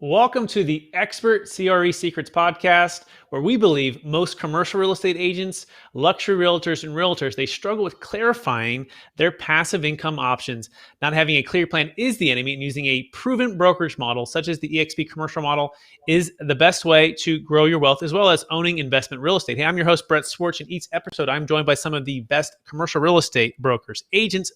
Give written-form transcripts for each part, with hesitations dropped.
Welcome to the Expert CRE Secrets podcast, where we believe most commercial real estate agents, luxury realtors, and realtors, they struggle with clarifying their passive income options. Not having a clear plan is the enemy, and using a proven brokerage model, such as the eXp commercial model, is the best way to grow your wealth, as well as owning investment real estate. Hey, I'm your host, Brett Swartz, and each episode I'm joined by some of the best commercial real estate brokers, agents,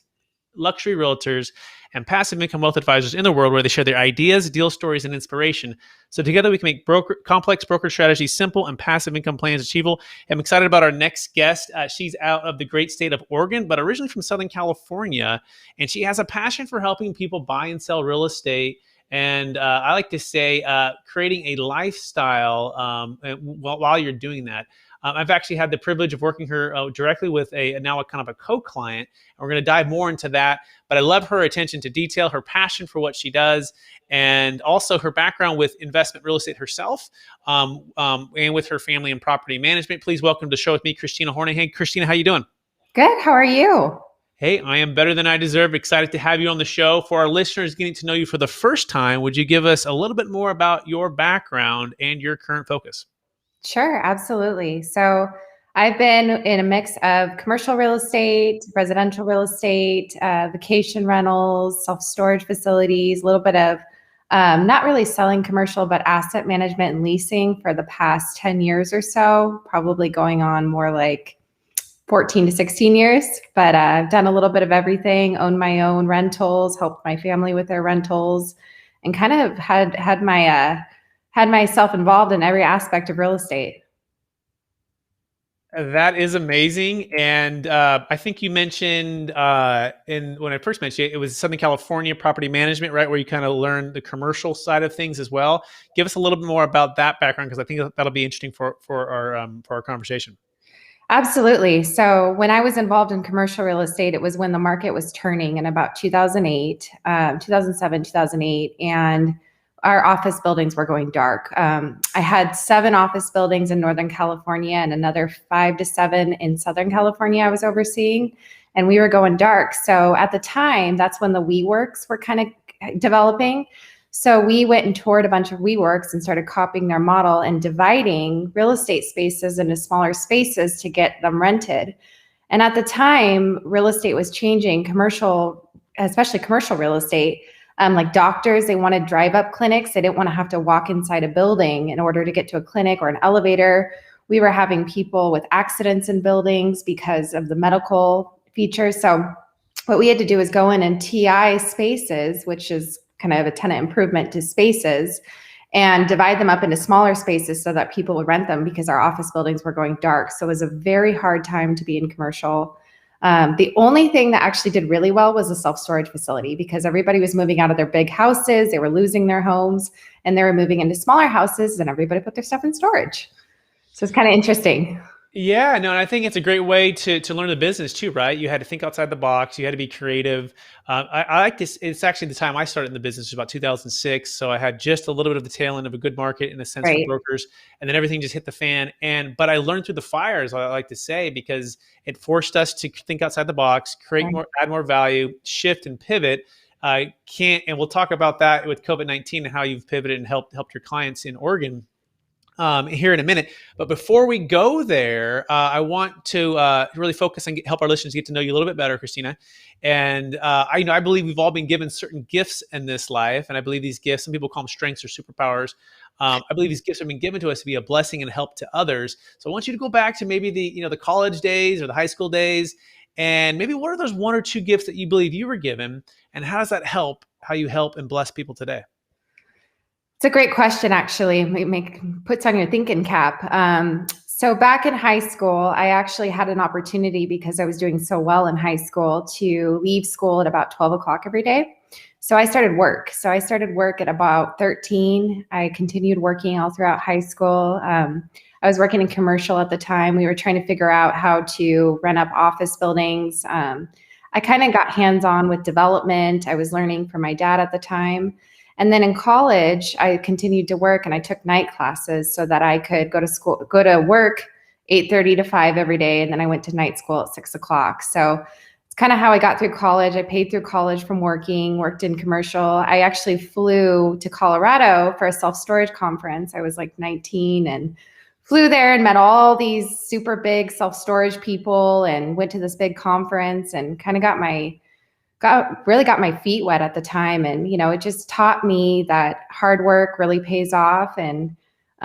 luxury realtors, and passive income wealth advisors in the world, where they share their ideas, deal stories, and inspiration. So together we can make complex broker strategies simple and passive income plans achievable. I'm excited about our next guest. She's out of the great state of Oregon, but originally from Southern California, and she has a passion for helping people buy and sell real estate. And I like to say creating a lifestyle while you're doing that. I've actually had the privilege of working her directly with now a kind of a co-client. And we're going to dive more into that. But I love her attention to detail, her passion for what she does, and also her background with investment real estate herself, and with her family and property management. Please welcome to the show with me, Kristina Horning. Hey, Kristina, how you doing? Good. How are you? Hey, I am better than I deserve. Excited to have you on the show. For our listeners getting to know you for the first time, would you give us a little bit more about your background and your current focus? Sure, absolutely. So I've been in a mix of commercial real estate, residential real estate, vacation rentals, self-storage facilities, a little bit of not really selling commercial, but asset management and leasing for the past 10 years or so, probably going on more like 14 to 16 years. But I've done a little bit of everything, owned my own rentals, helped my family with their rentals, and kind of had myself involved in every aspect of real estate. That is amazing. And I think you mentioned when I first met you, it was Southern California property management, right? Where you kind of learned the commercial side of things as well. Give us a little bit more about that background, because I think that'll be interesting for our conversation. Absolutely. So when I was involved in commercial real estate, it was when the market was turning in about 2008, 2007, 2008. And our office buildings were going dark. I had 7 office buildings in Northern California and another 5 to 7 in Southern California I was overseeing, and we were going dark. So at the time, that's when the WeWorks were kind of developing. So we went and toured a bunch of WeWorks and started copying their model and dividing real estate spaces into smaller spaces to get them rented. And at the time, real estate was changing, especially commercial real estate. Like doctors, they wanted drive-up clinics. They didn't want to have to walk inside a building in order to get to a clinic or an elevator. We were having people with accidents in buildings because of the medical features. So what we had to do is go in and TI spaces, which is kind of a tenant improvement to spaces, and divide them up into smaller spaces so that people would rent them, because our office buildings were going dark. So it was a very hard time to be in commercial. The only thing that actually did really well was the self-storage facility, because everybody was moving out of their big houses, they were losing their homes, and they were moving into smaller houses, and everybody put their stuff in storage. So it's kind of interesting. Yeah, no, and I think it's a great way to learn the business too, right? You had to think outside the box. You had to be creative. I like this. It's actually the time I started in the business was about 2006. So I had just a little bit of the tail end of a good market in a sense for brokers, and then everything just hit the fan. But I learned through the fires, I like to say, because it forced us to think outside the box, create more, add more value, shift and pivot. And we'll talk about that with COVID-19 and how you've pivoted and helped your clients in Oregon here in a minute. But before we go there, I want to really focus on help our listeners get to know you a little bit better, Kristina. And I believe we've all been given certain gifts in this life. And I believe these gifts, some people call them strengths or superpowers. I believe these gifts have been given to us to be a blessing and help to others. So I want you to go back to maybe the college days or the high school days. And maybe what are those 1 or 2 gifts that you believe you were given? And how does that help how you help and bless people today? It's a great question, actually. It puts on your thinking cap. So back in high school, I actually had an opportunity, because I was doing so well in high school, to leave school at about 12 o'clock every day. So I started work. At about 13. I continued working all throughout high school. I was working in commercial at the time. We were trying to figure out how to rent up office buildings. I kind of got hands-on with development. I was learning from my dad at the time. And then in college, I continued to work, and I took night classes so that I could go to work 8:30 to 5 every day. And then I went to night school at 6 o'clock. So it's kind of how I got through college. I paid through college from working, worked in commercial. I actually flew to Colorado for a self-storage conference. I was like 19 and flew there and met all these super big self-storage people and went to this big conference and kind of got my feet wet at the time. And, it just taught me that hard work really pays off. And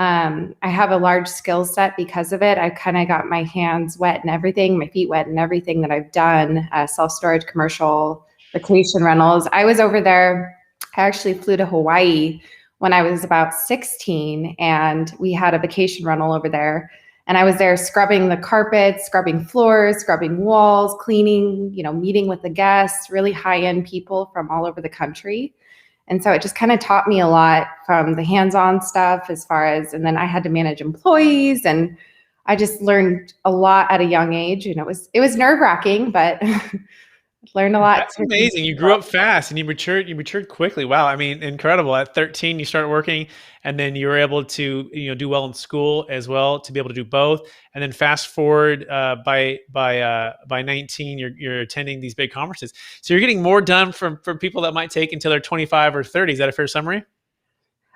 I have a large skill set because of it. I kind of got my hands wet and everything, my feet wet and everything that I've done, self-storage, commercial, vacation rentals. I was over there. I actually flew to Hawaii when I was about 16, and we had a vacation rental over there. And I was there scrubbing the carpets, scrubbing floors, scrubbing walls, cleaning, meeting with the guests, really high-end people from all over the country. And so it just kind of taught me a lot from the hands-on stuff and then I had to manage employees, and I just learned a lot at a young age. And it was nerve-wracking, but learned a lot. That's amazing. You grew up fast and you matured quickly. Wow. I mean, incredible. At 13, you started working, and then you were able to, do well in school as well, to be able to do both. And then fast forward, by 19, you're attending these big conferences. So you're getting more done from people that might take until they're 25 or 30. Is that a fair summary?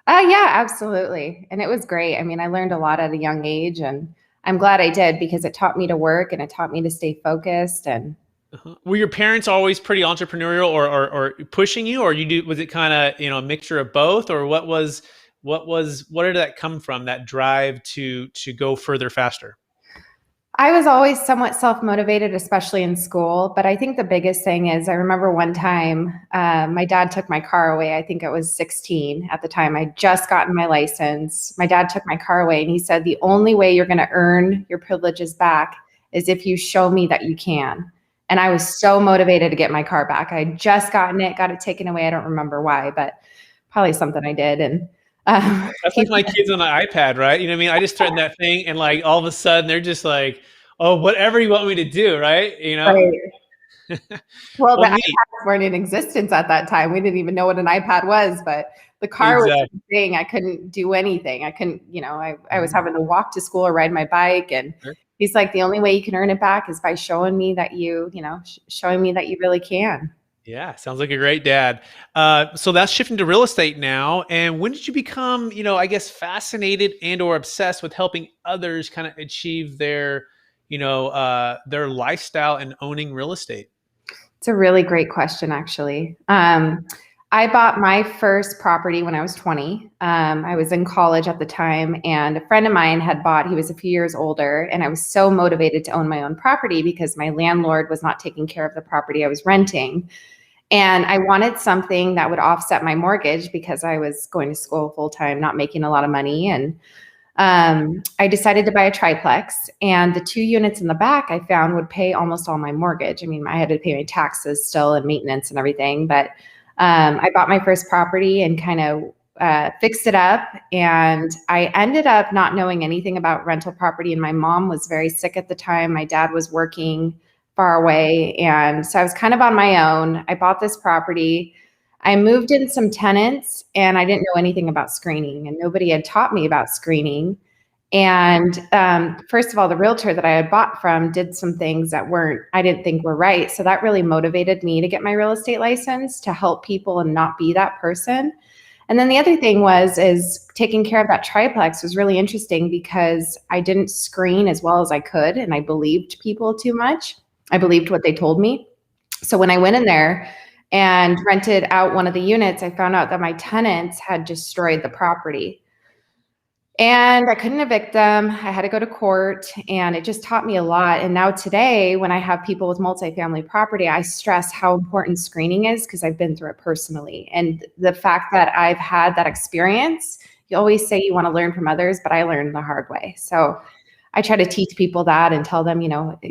Yeah, absolutely. And it was great. I mean, I learned a lot at a young age, and I'm glad I did because it taught me to work and it taught me to stay focused. And Uh-huh. Were your parents always pretty entrepreneurial, or pushing you, or was it kind of, a mixture of both, or what did that come from, that drive to go further faster? I was always somewhat self-motivated, especially in school. But I think the biggest thing is I remember one time my dad took my car away. I think I was 16 at the time. I just gotten my license. My dad took my car away and he said, the only way you're going to earn your privileges back is if you show me that you can. And I was so motivated to get my car back. I had just got it taken away. I don't remember why, but probably something I did. And That's like my kids on the iPad, right? You know what I mean? I just threaten that thing, and like all of a sudden they're just like, "Oh, whatever you want me to do," right? right. Well, the Well, neat. iPads weren't in existence at that time. We didn't even know what an iPad was, but the car was Exactly. the thing. I couldn't do anything. I couldn't, I was having to walk to school or ride my bike. And Sure. he's like, the only way you can earn it back is by showing me that showing me that you really can. Yeah, sounds like a great dad. So that's shifting to real estate now. And when did you become, I guess, fascinated and or obsessed with helping others kind of achieve their lifestyle and owning real estate? It's a really great question, actually. I bought my first property when I was 20. I was in college at the time, and a friend of mine had bought, he was a few years older, and I was so motivated to own my own property because my landlord was not taking care of the property I was renting. And I wanted something that would offset my mortgage because I was going to school full time, not making a lot of money. And I decided to buy a triplex, and the 2 units in the back I found would pay almost all my mortgage. I mean, I had to pay my taxes still and maintenance and everything, but I bought my first property and kind of fixed it up. And I ended up not knowing anything about rental property. And my mom was very sick at the time. My dad was working far away. And so I was kind of on my own. I bought this property. I moved in some tenants, and I didn't know anything about screening, and nobody had taught me about screening. And first of all, the realtor that I had bought from did some things that I didn't think were right. So that really motivated me to get my real estate license, to help people and not be that person. And then the other thing is taking care of that triplex was really interesting because I didn't screen as well as I could, and I believed people too much. I believed what they told me. So when I went in there and rented out one of the units, I found out that my tenants had destroyed the property. And I couldn't evict them. I had to go to court, and it just taught me a lot. And now today, when I have people with multifamily property, I stress how important screening is because I've been through it personally. And the fact that I've had that experience, you always say you want to learn from others, but I learned the hard way. So I try to teach people that and tell them,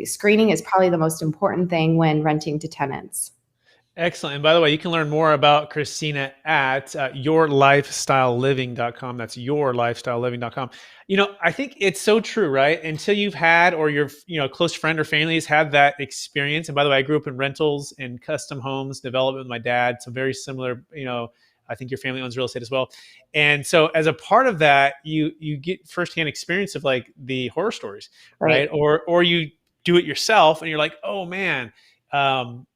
screening is probably the most important thing when renting to tenants. Excellent. And by the way, you can learn more about Kristina at yourlifestyleliving.com. That's yourlifestyleliving.com. I think it's so true, right? Until you've had, or your close friend or family has had that experience. And by the way, I grew up in rentals and custom homes development with my dad. So very similar, I think your family owns real estate as well. And so as a part of that, you get firsthand experience of like the horror stories, right? Right. Or you do it yourself and you're like, oh man, Um,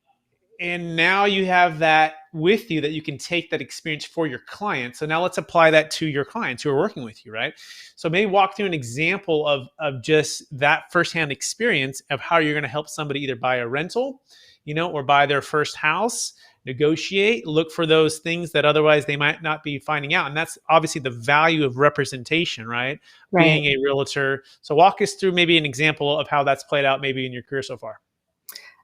and now you have that with you that you can take that experience for your clients. So now let's apply that to your clients who are working with you, right? So maybe walk through an example of just that firsthand experience of how you're going to help somebody either buy a rental, or buy their first house, negotiate, look for those things that otherwise they might not be finding out. And that's obviously the value of representation, right? Right. Being a realtor. So walk us through maybe an example of how that's played out maybe in your career so far.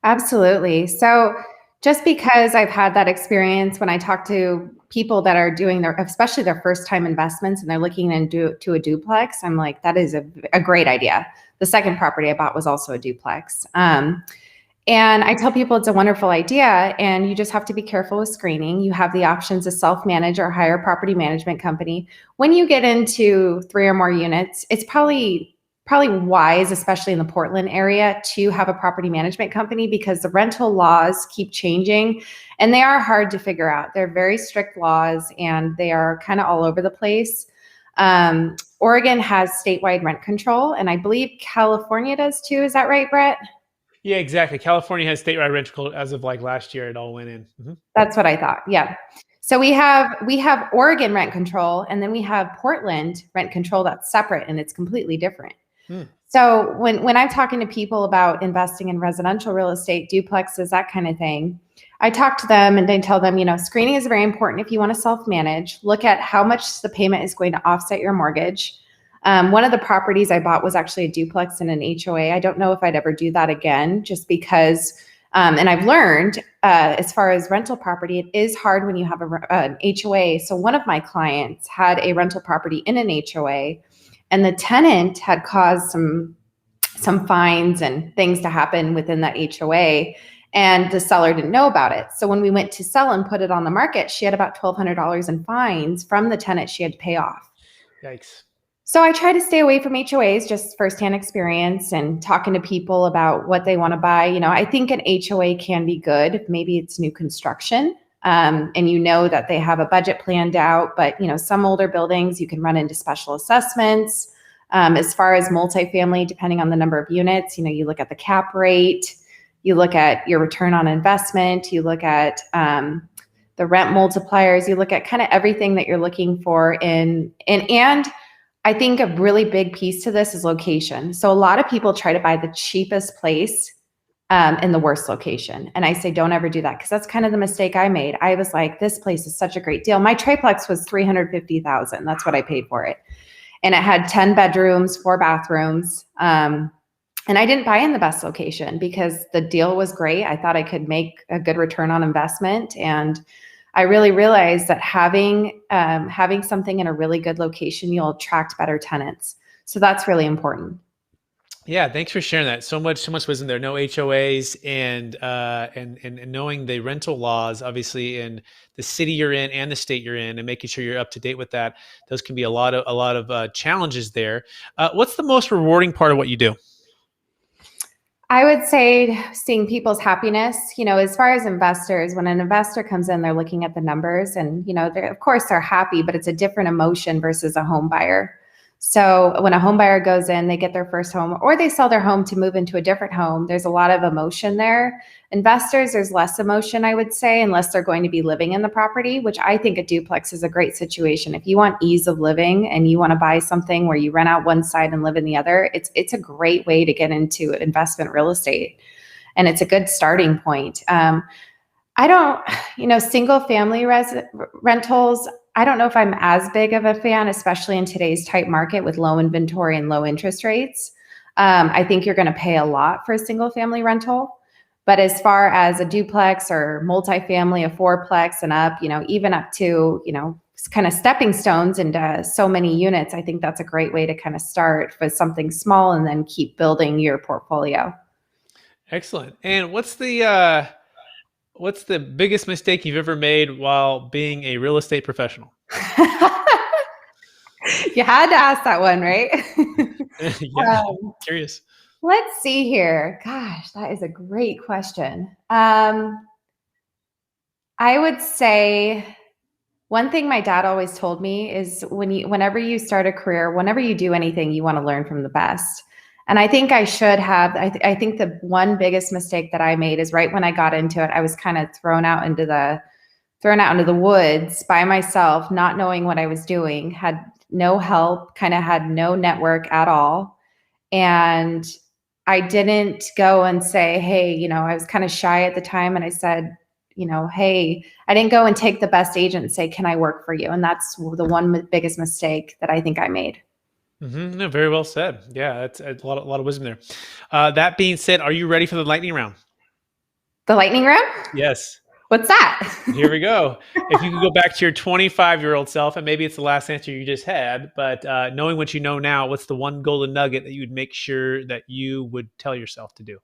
Absolutely. So just because I've had that experience when I talk to people that are doing especially their first time investments and they're looking into a duplex, I'm like, that is a great idea. The second property I bought was also a duplex. And I tell people it's a wonderful idea, and you just have to be careful with screening. You have the options to self-manage or hire a property management company. When you get into 3 or more units, it's probably wise, especially in the Portland area, to have a property management company because the rental laws keep changing and they are hard to figure out. They're very strict laws and they are kind of all over the place. Oregon has statewide rent control, and I believe California does too. Is that right, Brett? Yeah, exactly. California has statewide rent control as of like last year. It all went in. That's what I thought. Yeah. So we have Oregon rent control, and then we have Portland rent control that's separate and it's completely different. Hmm. So when I'm talking to people about investing in residential real estate, duplexes, that kind of thing, I talk to them and I tell them, screening is very important if you want to self-manage. Look at how much the payment is going to offset your mortgage. One of the properties I bought was actually a duplex in an HOA. I don't know if I'd ever do that again, just because, and I've learned as far as rental property, it is hard when you have an HOA. So one of my clients had a rental property in an HOA, and the tenant had caused some fines and things to happen within that HOA, and the seller didn't know about it. So when we went to sell and put it on the market, she had about $1,200 in fines from the tenant she had to pay off. Yikes. So I try to stay away from HOAs, just firsthand experience and talking to people about what they want to buy. I think an HOA can be good if maybe it's new construction, and that they have a budget planned out. But some older buildings, you can run into special assessments. As far as multifamily, depending on the number of units, you look at the cap rate, you look at your return on investment, you look at the rent multipliers, you look at kind of everything that you're looking for and I think a really big piece to this is location. So a lot of people try to buy the cheapest place in the worst location. And I say, don't ever do that, because that's kind of the mistake I made. I was like, this place is such a great deal. My triplex was $350,000. That's what I paid for it. And it had 10 bedrooms, 4 bathrooms. And I didn't buy in the best location because the deal was great. I thought I could make a good return on investment. And I really realized that having something in a really good location, you'll attract better tenants. So that's really important. Yeah, thanks for sharing that. So much wisdom there. No HOAs and knowing the rental laws, obviously in the city you're in and the state you're in, and making sure you're up to date with that. Those can be a lot of challenges there. What's the most rewarding part of what you do? I would say seeing people's happiness. As far as investors, when an investor comes in, they're looking at the numbers and, of course they're happy, but it's a different emotion versus a home buyer. So when a home buyer goes in, they get their first home or they sell their home to move into a different home. There's a lot of emotion there. Investors, there's less emotion, I would say, unless they're going to be living in the property, which I think a duplex is a great situation. If you want ease of living and you want to buy something where you rent out one side and live in the other, it's a great way to get into investment real estate. And it's a good starting point. I don't, single family rentals, I don't know if I'm as big of a fan, especially in today's tight market with low inventory and low interest rates. I think you're going to pay a lot for a single family rental. But as far as a duplex or multifamily, a fourplex and up, even up to, kind of stepping stones into so many units, I think that's a great way to kind of start with something small and then keep building your portfolio. Excellent. And what's the biggest mistake you've ever made while being a real estate professional? You had to ask that one, right? Yeah, curious. Let's see here. Gosh, that is a great question. I would say one thing my dad always told me is whenever you start a career, whenever you do anything, you want to learn from the best. And I think I should have. I think the one biggest mistake that I made is right when I got into it, I was kind of thrown out into the woods by myself, not knowing what I was doing, had no help, kind of had no network at all. And I didn't go and say, hey, I was kind of shy at the time. And I said, hey, I didn't go and take the best agent and say, can I work for you? And that's the one biggest mistake that I think I made. Mm-hmm. No, very well said. Yeah, that's a lot of wisdom there. That being said, are you ready for the lightning round? The lightning round? Yes. What's that? Here we go. If you could go back to your 25-year-old self, and maybe it's the last answer you just had, but knowing what you know now, what's the one golden nugget that you would make sure that you would tell yourself to do?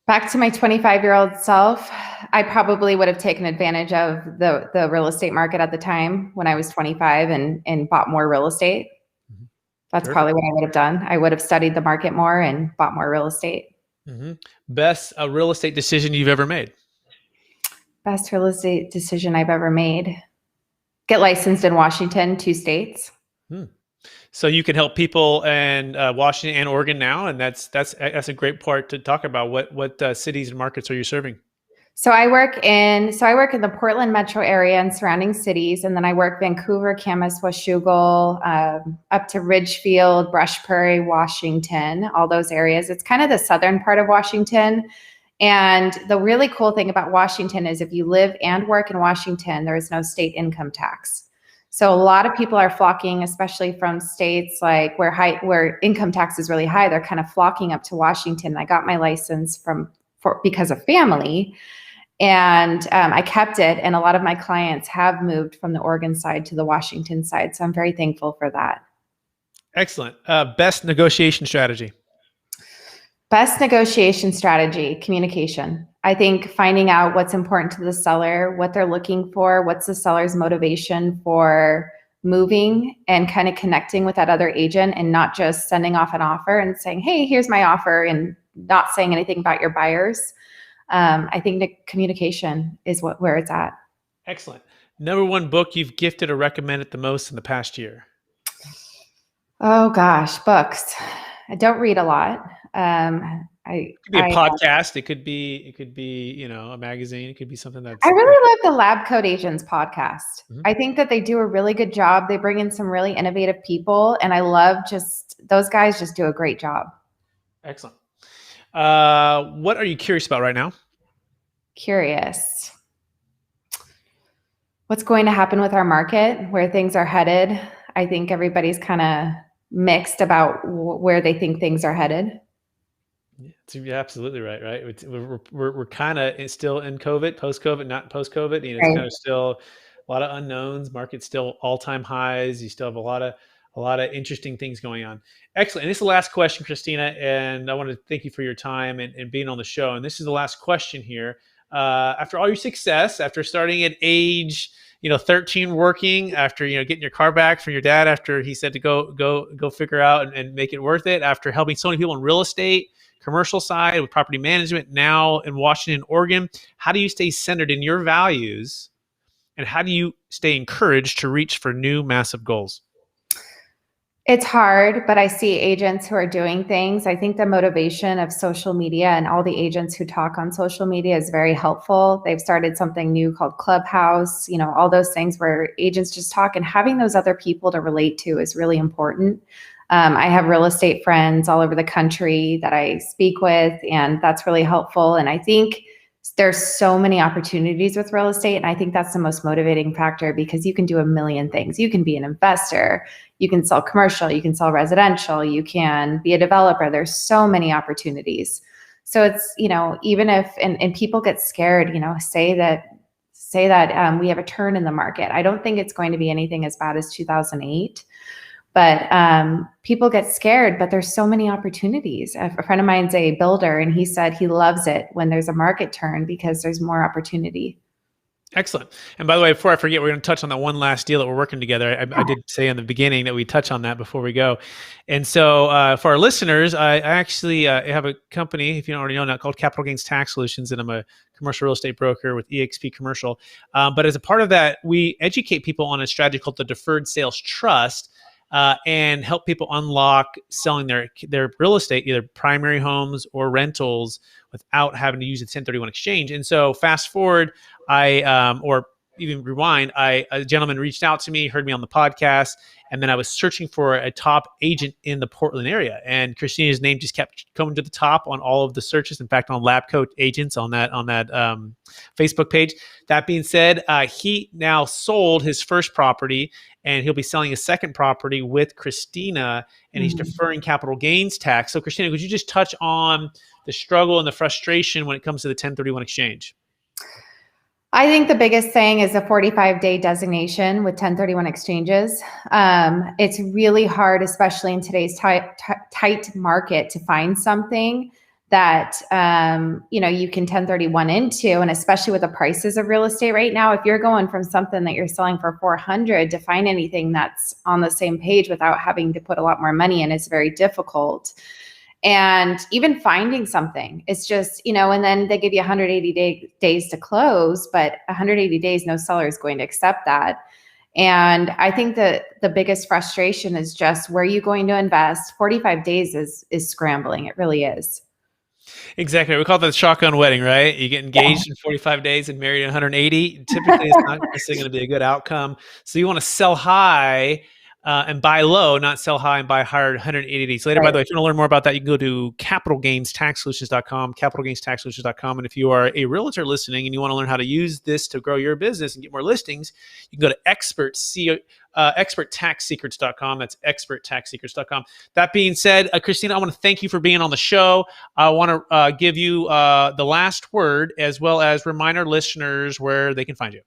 Back to my 25-year-old self, I probably would have taken advantage of the real estate market at the time when I was 25 and bought more real estate. That's probably what I would have done. I would have studied the market more and bought more real estate. Mm-hmm. Best real estate decision you've ever made? Best real estate decision I've ever made. Get licensed in Washington, 2 states. So you can help people in Washington and Oregon now, and that's a great part to talk about. What cities and markets are you serving? So I work in the Portland metro area and surrounding cities, and then I work Vancouver, Camas, Washougal, up to Ridgefield, Brush Prairie, Washington, all those areas. It's kind of the southern part of Washington. And the really cool thing about Washington is if you live and work in Washington, there is no state income tax. So a lot of people are flocking, especially from states like where income tax is really high. They're kind of flocking up to Washington. I got my license because of family. And I kept it. And a lot of my clients have moved from the Oregon side to the Washington side. So I'm very thankful for that. Excellent. Best negotiation strategy? Best negotiation strategy, communication. I think finding out what's important to the seller, what they're looking for, what's the seller's motivation for moving, and kind of connecting with that other agent and not just sending off an offer and saying, hey, here's my offer, and not saying anything about your buyers. I think the communication is where it's at. Excellent. Number one book you've gifted or recommended the most in the past year? Oh gosh, books. I don't read a lot. It could be a podcast. It could be, a magazine. It could be something that's. I really love the Lab Coat Agents podcast. Mm-hmm. I think that they do a really good job. They bring in some really innovative people, and I love those guys just do a great job. Excellent. What are you curious about right now? Curious. What's going to happen with our market, where things are headed? I think everybody's kind of mixed about where they think things are headed. You're absolutely right. Right. We're kind of still in COVID, post-COVID, not post-COVID. It's Right. kind of still a lot of unknowns. Market's still all-time highs. You still have a lot of interesting things going on. Excellent. And this is the last question, Kristina, and I want to thank you for your time and being on the show. And this is the last question here. After all your success, after starting at age 13 working, after getting your car back from your dad after he said to go figure out and make it worth it, after helping so many people in real estate, commercial side with property management, now in Washington, Oregon, how do you stay centered in your values, and how do you stay encouraged to reach for new massive goals? It's hard, but I see agents who are doing things. I think the motivation of social media and all the agents who talk on social media is very helpful. They've started something new called Clubhouse, all those things where agents just talk, and having those other people to relate to is really important. I have real estate friends all over the country that I speak with, and that's really helpful. And I think there's so many opportunities with real estate. And I think that's the most motivating factor, because you can do a million things. You can be an investor, you can sell commercial, you can sell residential, you can be a developer. There's so many opportunities. So it's, even if, and people get scared, say that we have a turn in the market. I don't think it's going to be anything as bad as 2008. But people get scared, but there's so many opportunities. A friend of mine's a builder, and he said he loves it when there's a market turn because there's more opportunity. Excellent. And by the way, before I forget, we're going to touch on that one last deal that we're working together. I did say in the beginning that we touch on that before we go. And so for our listeners, I actually have a company, if you don't already know, now called Capital Gains Tax Solutions, and I'm a commercial real estate broker with eXp Commercial. But as a part of that, we educate people on a strategy called the Deferred Sales Trust. and help people unlock selling their real estate, either primary homes or rentals, without having to use a 1031 exchange. And so fast forward, or even rewind, a gentleman reached out to me, heard me on the podcast, and then I was searching for a top agent in the Portland area, and Kristina's name just kept coming to the top on all of the searches. In fact, on Lab Coat Agents on that Facebook page. That being said, he now sold his first property, and he'll be selling a second property with Kristina, and he's deferring capital gains tax. So, Kristina, could you just touch on the struggle and the frustration when it comes to the 1031 exchange? I think the biggest thing is a 45-day designation with 1031 exchanges. It's really hard, especially in today's tight market, to find something that you can 1031 into, and especially with the prices of real estate right now. If you're going from something that you're selling for 400 to find anything that's on the same page without having to put a lot more money in, is very difficult. And even finding something, it's just, and then they give you 180 days to close, but 180 days, no seller is going to accept that. And I think that the biggest frustration is just, where are you going to invest? 45 days is scrambling. It really is. Exactly. We call that the shotgun wedding, right? You get engaged in 45 days and married in 180. Typically, it's not necessarily going to be a good outcome. So you want to sell high and buy low, not sell high and buy higher 180 days later. Right. By the way, if you want to learn more about that, you can go to capitalgainstaxsolutions.com, capitalgainstaxsolutions.com. And if you are a realtor listening and you want to learn how to use this to grow your business and get more listings, you can go to experttaxsecrets.com. That's experttaxsecrets.com. That being said, Kristina, I want to thank you for being on the show. I want to give you the last word, as well as remind our listeners where they can find you.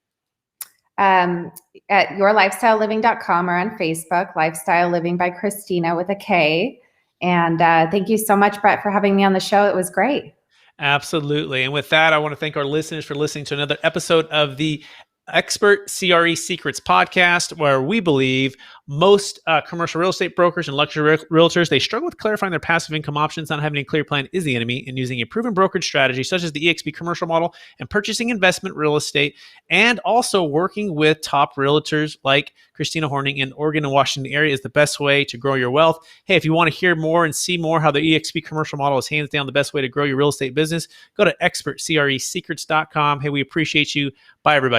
At yourlifestyleliving.com, or on Facebook, Lifestyle Living by Kristina with a K. And thank you so much, Brett, for having me on the show. It was great. Absolutely. And with that, I want to thank our listeners for listening to another episode of the Expert CRE Secrets podcast, where we believe most commercial real estate brokers and luxury realtors, they struggle with clarifying their passive income options. Not having a clear plan is the enemy, and using a proven brokerage strategy such as the eXp commercial model and purchasing investment real estate, and also working with top realtors like Kristina Horning in Oregon and Washington area, is the best way to grow your wealth. Hey, if you want to hear more and see more how the eXp commercial model is hands down the best way to grow your real estate business, go to expertcresecrets.com. Hey, we appreciate you. Bye, everybody.